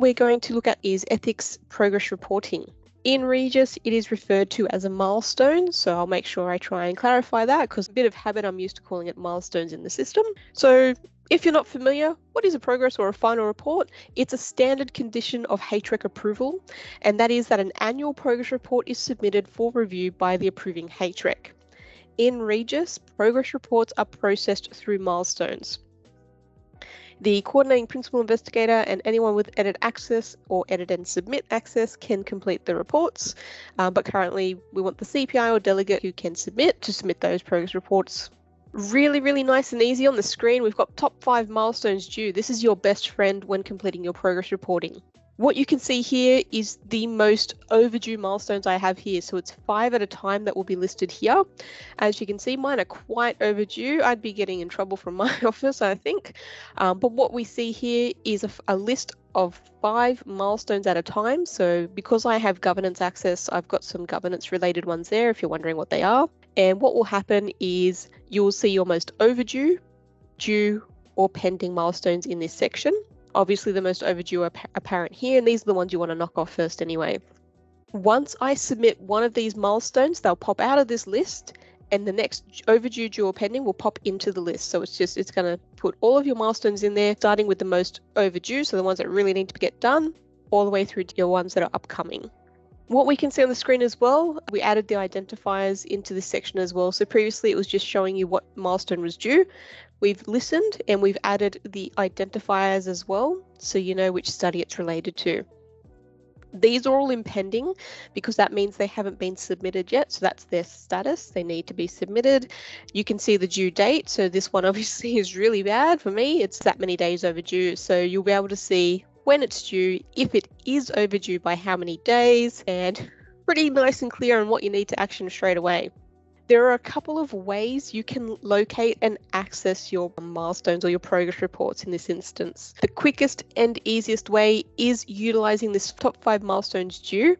we're going to look at is ethics progress reporting. In REGIS, it is referred to as a milestone, so I'll make sure I try and clarify that because a bit of habit, I'm used to calling it milestones in the system. So if you're not familiar, what is a progress or a final report? It's a standard condition of HREC approval, and that is that an annual progress report is submitted for review by the approving HREC. In REGIS, progress reports are processed through milestones. The coordinating principal investigator and anyone with edit access or edit and submit access can complete the reports, but currently we want the CPI or delegate who can submit to submit those progress reports. Really, really nice and easy on the screen. We've got top 5 milestones due. This is your best friend when completing your progress reporting. What you can see here is the most overdue milestones I have here. So it's 5 at a time that will be listed here. As you can see, mine are quite overdue. I'd be getting in trouble from my office, I think. But what we see here is a list of 5 milestones at a time. So because I have governance access, I've got some governance related ones there if you're wondering what they are. And what will happen is you'll see your most overdue, due, or pending milestones in this section. Obviously, the most overdue are apparent here, and these are the ones you want to knock off first anyway. Once I submit one of these milestones, they'll pop out of this list, and the next overdue, due, or pending will pop into the list. So it's going to put all of your milestones in there, starting with the most overdue, so the ones that really need to get done, all the way through to your ones that are upcoming. What we can see on the screen as well, we added the identifiers into this section as well. So previously it was just showing you what milestone was due. We've listened and we've added the identifiers as well, so you know which study it's related to. These are all impending because that means they haven't been submitted yet. So that's their status. They need to be submitted. You can see the due date. So this one obviously is really bad for me. It's that many days overdue. So you'll be able to see when it's due, if it is overdue by how many days, and pretty nice and clear on what you need to action straight away. There are a couple of ways you can locate and access your milestones or your progress reports in this instance. The quickest and easiest way is utilizing this top 5 milestones due.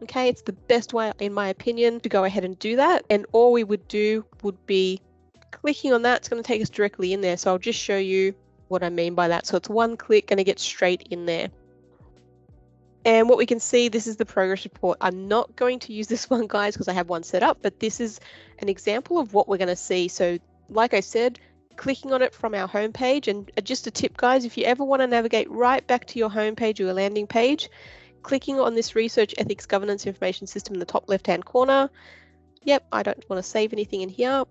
Okay, it's the best way, in my opinion, to go ahead and do that. And all we would do would be clicking on that. It's going to take us directly in there. So I'll just show you what I mean by that. So it's one click and it gets straight in there. And what we can see, this is the progress report. I'm not going to use this one, guys, because I have one set up, but this is an example of what we're going to see. So like I said, clicking on it from our homepage, and just a tip, guys, if you ever want to navigate right back to your homepage or your landing page, clicking on this Research Ethics Governance Information System in the top left-hand corner. Yep, I don't want to save anything in here.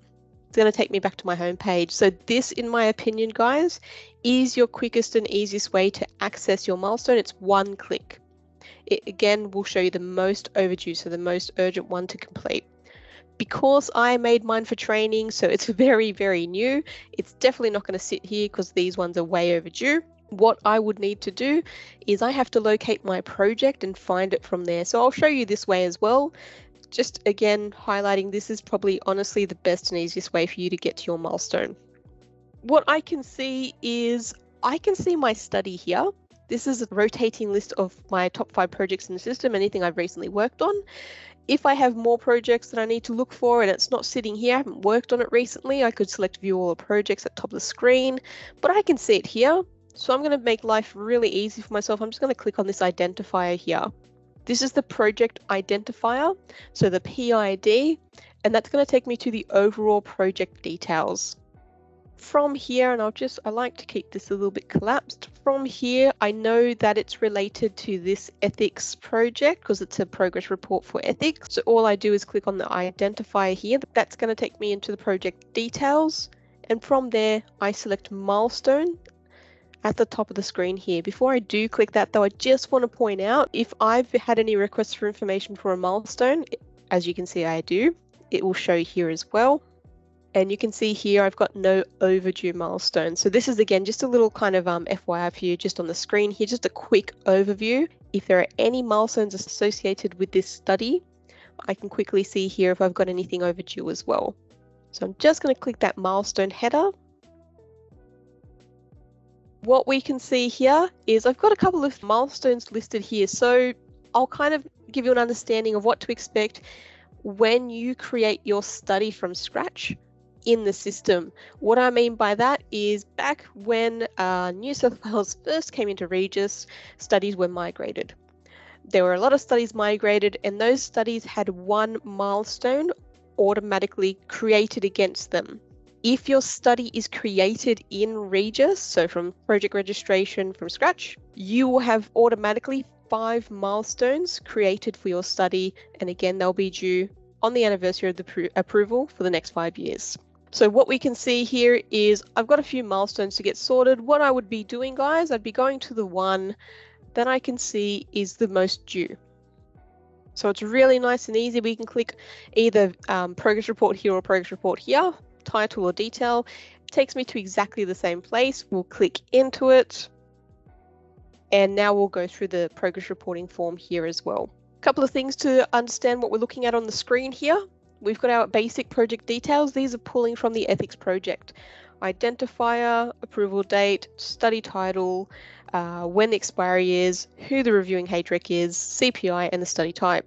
It's going to take me back to my homepage. So this, in my opinion, guys, is your quickest and easiest way to access your milestone. It's one click. It again will show you the most overdue, so the most urgent one to complete. Because I made mine for training, so it's very, very new, it's definitely not going to sit here because these ones are way overdue. What I would need to do is I have to locate my project and find it from there. So I'll show you this way as well. Just again, highlighting this is probably honestly the best and easiest way for you to get to your milestone. What I can see is I can see my study here. This is a rotating list of my top 5 projects in the system, anything I've recently worked on. If I have more projects that I need to look for and it's not sitting here, I haven't worked on it recently, I could select view all the projects at the top of the screen, but I can see it here. So I'm going to make life really easy for myself. I'm just going to click on this identifier here. This is the project identifier, so the PID, and that's going to take me to the overall project details. From here, and I like to keep this a little bit collapsed. From here, I know that it's related to this ethics project because it's a progress report for ethics. So all I do is click on the identifier here. That's going to take me into the project details. And from there, I select milestone at the top of the screen here. Before I do click that though, I just want to point out if I've had any requests for information for a milestone, as you can see I do, it will show here as well. And you can see here I've got no overdue milestones. So this is again just a little kind of FYI for you just on the screen here, just a quick overview. If there are any milestones associated with this study, I can quickly see here if I've got anything overdue as well. So I'm just going to click that milestone header. What we can see here is I've got a couple of milestones listed here. So I'll kind of give you an understanding of what to expect when you create your study from scratch. in the system. What I mean by that is back when New South Wales first came into REGIS, studies were migrated. There were a lot of studies migrated, and those studies had one milestone automatically created against them. If your study is created in REGIS, so from project registration from scratch, you will have automatically 5 milestones created for your study, and again they'll be due on the anniversary of the approval for the next 5 years. So what we can see here is I've got a few milestones to get sorted. What I would be doing, guys, I'd be going to the one that I can see is the most due. So it's really nice and easy. We can click either progress report here or progress report here, title or detail. It takes me to exactly the same place. We'll click into it. And now we'll go through the progress reporting form here as well. A couple of things to understand what we're looking at on the screen here. We've got our basic project details. These are pulling from the ethics project. Identifier, approval date, study title, when the expiry is, who the reviewing HREC is, CPI, and the study type.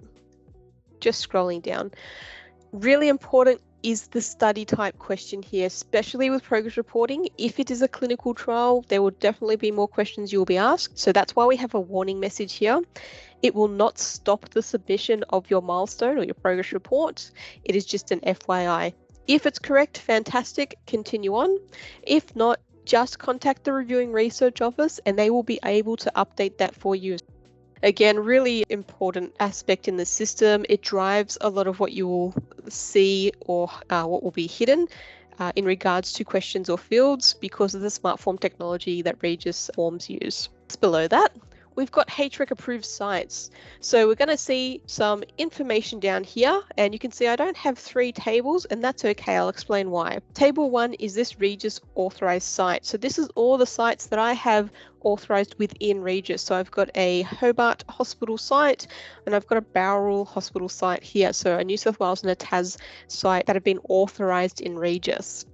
Just scrolling down. Really important is the study type question here, especially with progress reporting. If it is a clinical trial, there will definitely be more questions you will be asked. So that's why we have a warning message here. It will not stop the submission of your milestone or your progress report. It is just an FYI. If it's correct, fantastic, continue on. If not, just contact the reviewing research office and they will be able to update that for you. Again, really important aspect in the system. It drives a lot of what you will see or what will be hidden in regards to questions or fields because of the smart form technology that REGIS forms use. Below that, we've got HREC approved sites. So we're going to see some information down here, and you can see I don't have 3 tables, and that's okay. I'll explain why. Table 1 is this REGIS authorized site. So this is all the sites that I have authorized within REGIS. So I've got a Hobart Hospital site, and I've got a Bowral Hospital site here. So a New South Wales and a Tas site that have been authorized in REGIS.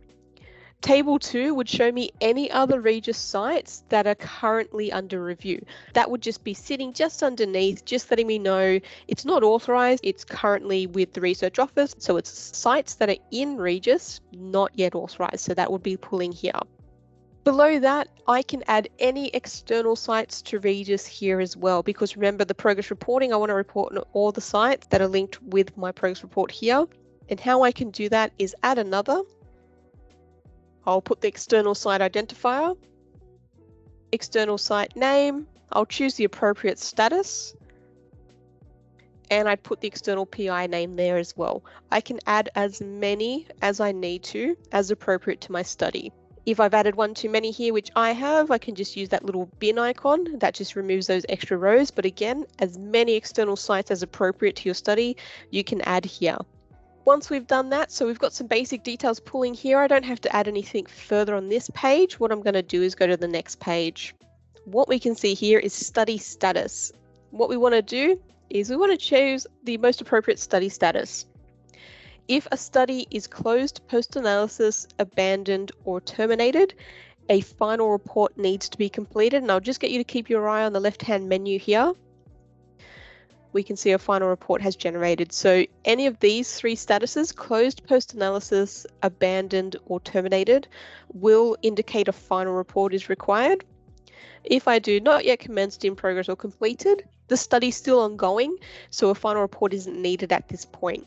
Table 2 would show me any other REGIS sites that are currently under review. That would just be sitting just underneath, just letting me know it's not authorized, it's currently with the research office. So it's sites that are in REGIS, not yet authorized. So that would be pulling here. Below that, I can add any external sites to REGIS here as well, because remember the progress reporting, I want to report on all the sites that are linked with my progress report here. And how I can do that is add another. I'll put the external site identifier, external site name, I'll choose the appropriate status, and I'd put the external PI name there as well. I can add as many as I need to, as appropriate to my study. If I've added one too many here, which I have, I can just use that little bin icon. That just removes those extra rows. But again, as many external sites as appropriate to your study, you can add here. Once we've done that, so we've got some basic details pulling here. I don't have to add anything further on this page. What I'm going to do is go to the next page. What we can see here is study status. What we want to do is we want to choose the most appropriate study status. If a study is closed, post-analysis, abandoned, or terminated, a final report needs to be completed. And I'll just get you to keep your eye on the left-hand menu here. We can see a final report has generated. So any of these 3 statuses, closed, post-analysis, abandoned, or terminated, will indicate a final report is required. If I do not yet commenced, in progress, or completed, the study is still ongoing, so a final report isn't needed at this point.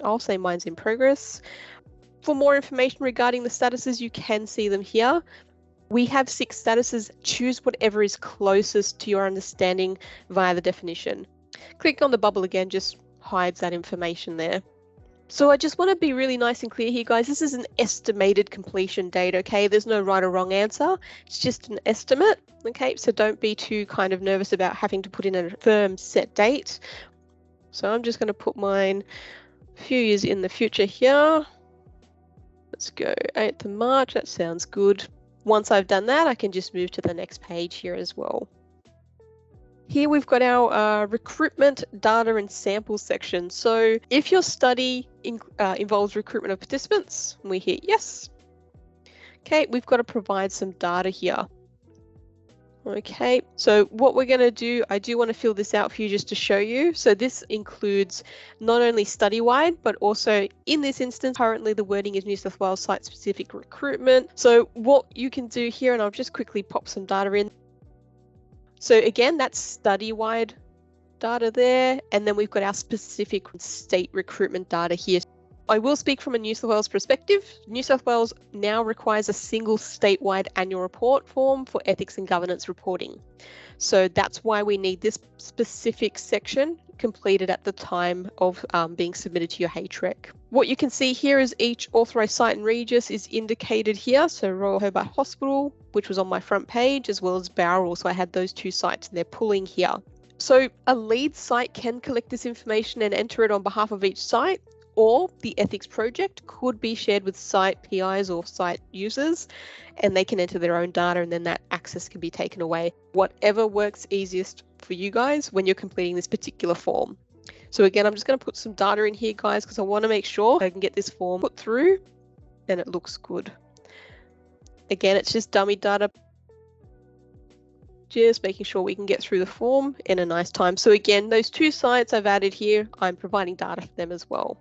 I'll say mine's in progress. For more information regarding the statuses, you can see them here. We have 6 statuses. Choose whatever is closest to your understanding via the definition. Click on the bubble again, just hides that information there. So I just want to be really nice and clear here, guys. This is an estimated completion date, okay? There's no right or wrong answer. It's just an estimate, okay? So don't be too kind of nervous about having to put in a firm set date. So I'm just going to put mine a few years in the future here. Let's go 8th of March. That sounds good. Once I've done that, I can just move to the next page here as well. Here we've got our recruitment, data and sample section. So if your study involves recruitment of participants, we hit yes. Okay, we've got to provide some data here. Okay, so what we're going to do, I do want to fill this out for you just to show you. So this includes not only study-wide, but also in this instance, currently the wording is New South Wales site-specific recruitment. So what you can do here, and I'll just quickly pop some data in. So again, that's study-wide data there, and then we've got our specific state recruitment data here. I will speak from a New South Wales perspective. New South Wales now requires a single statewide annual report form for ethics and governance reporting. So that's why we need this specific section completed at the time of being submitted to your HREC. What you can see here is each authorised site in REGIS is indicated here. So Royal Hobart Hospital, which was on my front page, as well as Bowral. So I had those two sites and they're pulling here. So a lead site can collect this information and enter it on behalf of each site, or the ethics project could be shared with site PIs or site users, and they can enter their own data, and then that access can be taken away. Whatever works easiest for you guys when you're completing this particular form. So again, I'm just going to put some data in here, guys, because I want to make sure I can get this form put through and it looks good. Again, it's just dummy data. Just making sure we can get through the form in a nice time. So again, those two sites I've added here, I'm providing data for them as well.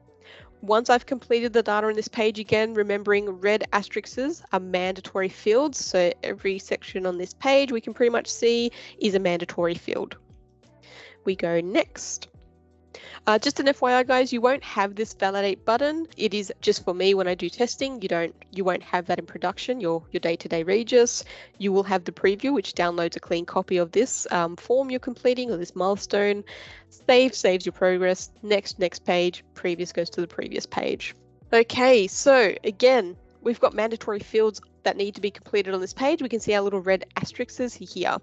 Once I've completed the data on this page, again, remembering red asterisks are mandatory fields. So every section on this page we can pretty much see is a mandatory field. We go next. Just an FYI, guys, you won't have this validate button. It is just for me when I do testing. You won't have that in production, your day-to-day REGIS. You will have the preview, which downloads a clean copy of this form you're completing, or this milestone. Saves your progress. Next page. Previous goes to the previous page. Okay, so again, we've got mandatory fields that need to be completed on this page. We can see our little red asterisks here.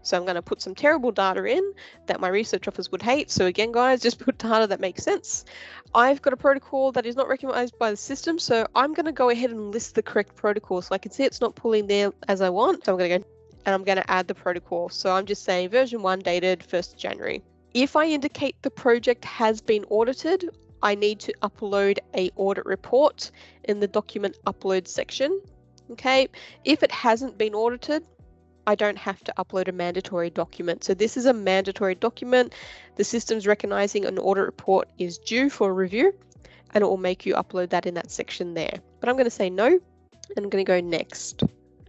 So I'm going to put some terrible data in that my research office would hate. So again, guys, just put data that makes sense. I've got a protocol that is not recognized by the system, so I'm going to go ahead and list the correct protocol. So I can see it's not pulling there as I want. So I'm going to go and I'm going to add the protocol. So I'm just saying version 1 dated 1st January. If I indicate the project has been audited, I need to upload a audit report in the document upload section. Okay, if it hasn't been audited, I don't have to upload a mandatory document. So this is a mandatory document. The system's recognizing an audit report is due for review, and it will make you upload that in that section there. But I'm going to say no, and I'm going to go next.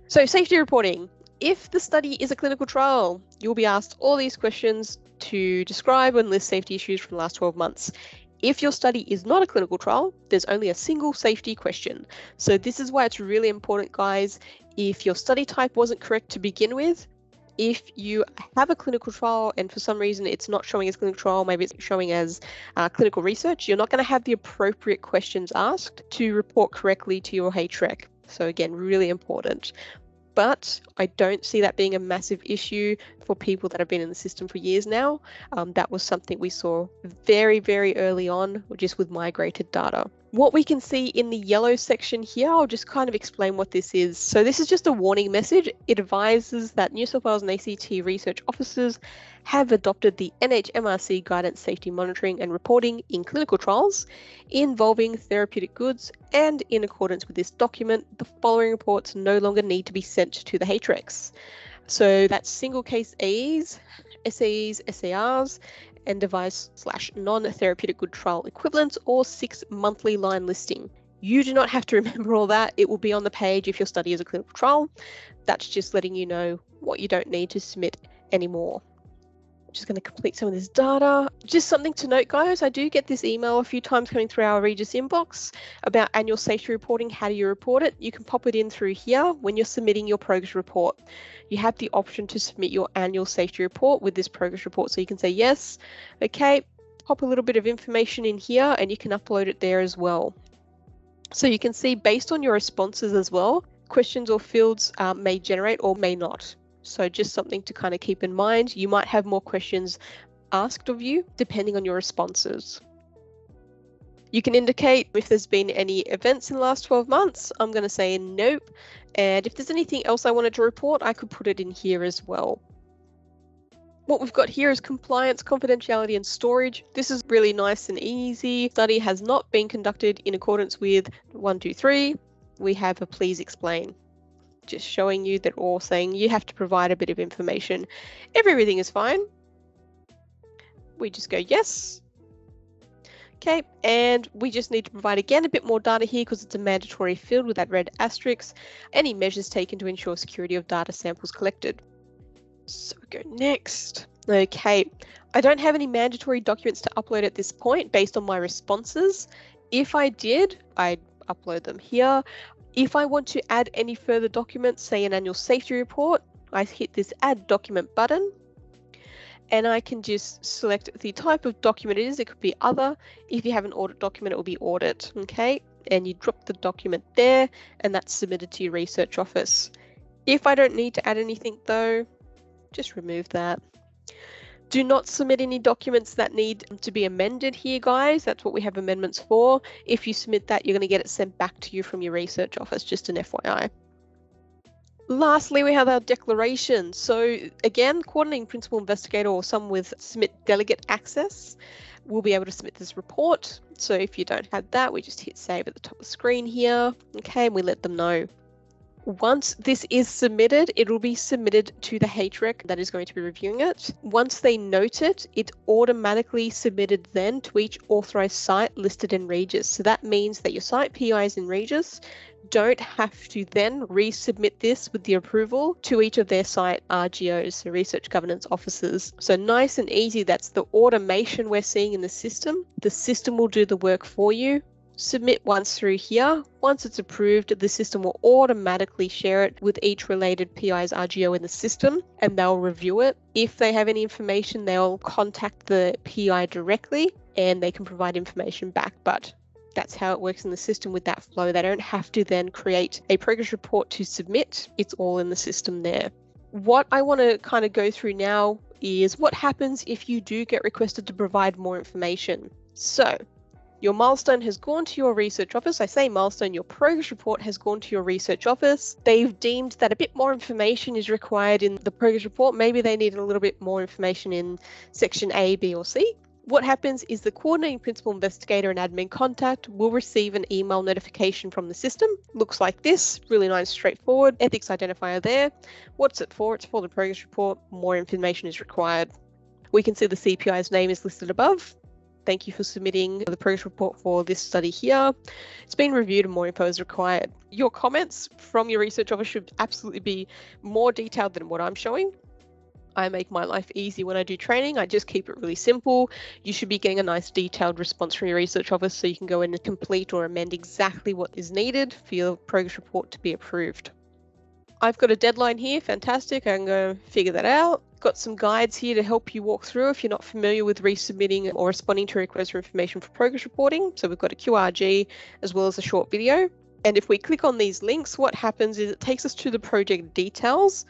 So safety reporting. If the study is a clinical trial, you'll be asked all these questions to describe and list safety issues from the last 12 months. If your study is not a clinical trial, there's only a single safety question. So this is why it's really important, guys. If your study type wasn't correct to begin with, if you have a clinical trial and for some reason it's not showing as clinical trial, maybe it's showing as clinical research, you're not going to have the appropriate questions asked to report correctly to your HREC. So again, really important. But I don't see that being a massive issue for people that have been in the system for years now. That was something we saw very, very early on, just with migrated data. What we can see in the yellow section here, I'll just kind of explain what this is. So this is just a warning message. It advises that New South Wales and ACT research officers have adopted the NHMRC guidance safety monitoring and reporting in clinical trials involving therapeutic goods, and in accordance with this document, the following reports no longer need to be sent to the HRECs. So that's single case AEs, SAEs, SARs, and device/non-therapeutic good trial equivalents, or 6 monthly line listing. You do not have to remember all that. It will be on the page if your study is a clinical trial. That's just letting you know what you don't need to submit anymore. Just going to complete some of this data. Just something to note, guys, I do get this email a few times coming through our REGIS inbox about annual safety reporting. How do you report it? You can pop it in through here when you're submitting your progress report. You have the option to submit your annual safety report with this progress report. So you can say yes, okay, pop a little bit of information in here and you can upload it there as well. So you can see based on your responses as well, questions or fields may generate or may not. So just something to kind of keep in mind. You might have more questions asked of you depending on your responses. You can indicate if there's been any events in the last 12 months. I'm going to say nope. And if there's anything else I wanted to report, I could put it in here as well. What we've got here is compliance, confidentiality, and storage. This is really nice and easy. Study has not been conducted in accordance with 1, 2, 3. We have a please explain. just showing you that all saying you have to provide a bit of information. If everything is fine, we just go yes. Okay, and we just need to provide again a bit more data here because it's a mandatory field with that red asterisk. Any measures taken to ensure security of data samples collected. So we go next. Okay, I don't have any mandatory documents to upload at this point based on my responses. If I did, I'd upload them here. If I want to add any further documents, say an annual safety report, I hit this add document button. And I can just select the type of document it is. It could be other. If you have an audit document, it will be audit, okay? And you drop the document there, and that's submitted to your research office. If I don't need to add anything though, just remove that. Do not submit any documents that need to be amended here, guys. That's what we have amendments for. If you submit that, you're going to get it sent back to you from your research office, just an FYI. Lastly, we have our declaration. So again, coordinating principal investigator or someone with submit delegate access will be able to submit this report. So if you don't have that, we just hit save at the top of the screen here. Okay, and we let them know. Once this is submitted, it will be submitted to the HREC that is going to be reviewing it. Once they note it, it's automatically submitted then to each authorized site listed in REGIS. So that means that your site PIs in REGIS don't have to then resubmit this with the approval to each of their site RGOs, so research governance officers. So nice and easy. That's the automation we're seeing in the system. The system will do the work for you. Submit once through here. Once it's approved, the system will automatically share it with each related PI's RGO in the system, and they'll review it. If they have any information, they'll contact the PI directly and they can provide information back. But that's how it works in the system with that flow. They don't have to then create a progress report to submit. It's all in the system there. What I want to kind of go through now is what happens if you do get requested to provide more information. So your milestone has gone to your research office. I say milestone, your progress report has gone to your research office. They've deemed that a bit more information is required in the progress report. Maybe they need a little bit more information in section A, B, or C. What happens is the coordinating principal investigator and admin contact will receive an email notification from the system. Looks like this, really nice, straightforward. Ethics identifier there. What's it for? It's for the progress report. More information is required. We can see the CPI's name is listed above. Thank you for submitting the progress report for this study here. It's been reviewed and more info is required. Your comments from your research office should absolutely be more detailed than what I'm showing. I make my life easy when I do training. I just keep it really simple. You should be getting a nice detailed response from your research office so you can go in and complete or amend exactly what is needed for your progress report to be approved. I've got a deadline here, fantastic. I'm going to figure that out. Got some guides here to help you walk through if you're not familiar with resubmitting or responding to requests for information for progress reporting. So we've got a QRG as well as a short video. And if we click on these links, what happens is it takes us to the project details,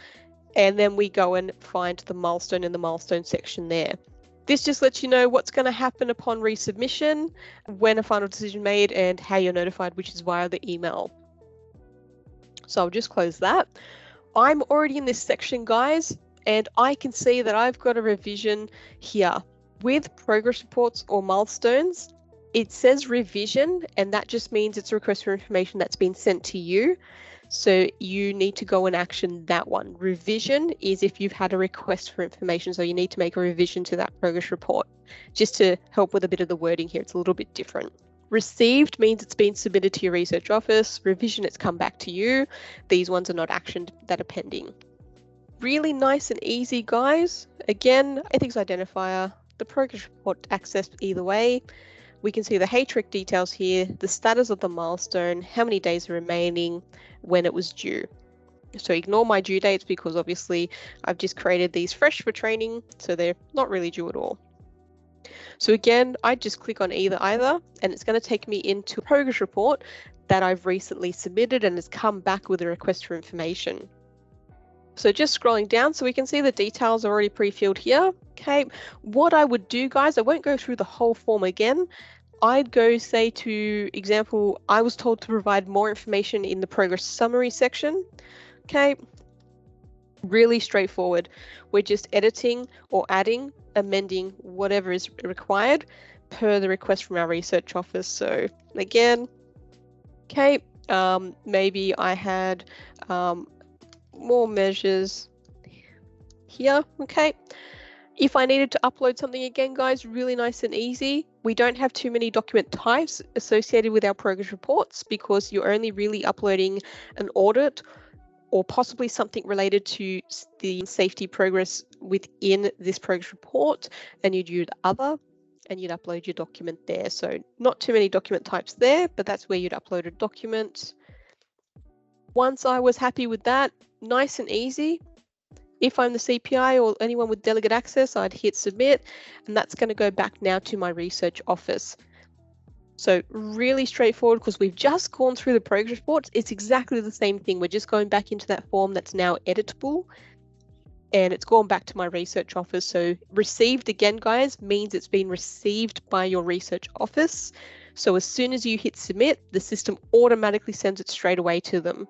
and then we go and find the milestone in the milestone section there. This just lets you know what's going to happen upon resubmission, when a final decision made, and how you're notified, which is via the email. So I'll just close that. I'm already in this section, guys, and I can see that I've got a revision here. With progress reports or milestones, it says revision, and that just means it's a request for information that's been sent to you. So you need to go and action that one. Revision is if you've had a request for information, so you need to make a revision to that progress report. Just to help with a bit of the wording here, it's a little bit different. Received means it's been submitted to your research office. Revision, it's come back to you. These ones are not actioned, that are pending. Really nice and easy, guys. Again, ethics identifier, the progress report accessed either way. We can see the HREC details here, the status of the milestone, how many days are remaining, when it was due. So ignore my due dates because obviously I've just created these fresh for training, so they're not really due at all. So again, I just click on either, and it's going to take me into a progress report that I've recently submitted and has come back with a request for information. So just scrolling down, so we can see the details are already pre-filled here. Okay, what I would do, guys, I won't go through the whole form again. I'd go say to example, I was told to provide more information in the progress summary section. Okay, really straightforward. We're just editing or adding, amending whatever is required per the request from our research office. So again, okay, maybe I had more measures here. Okay. If I needed to upload something again, guys, really nice and easy. We don't have too many document types associated with our progress reports because you're only really uploading an audit or possibly something related to the safety progress within this progress report, and you'd use other and you'd upload your document there. So not too many document types there, but that's where you'd upload a document. Once I was happy with that, nice and easy. If I'm the CPI or anyone with delegate access, I'd hit submit, and that's going to go back now to my research office. So really straightforward because we've just gone through the progress reports. It's exactly the same thing. We're just going back into that form that's now editable, and it's gone back to my research office. So received again, guys, means it's been received by your research office. So as soon as you hit submit, the system automatically sends it straight away to them.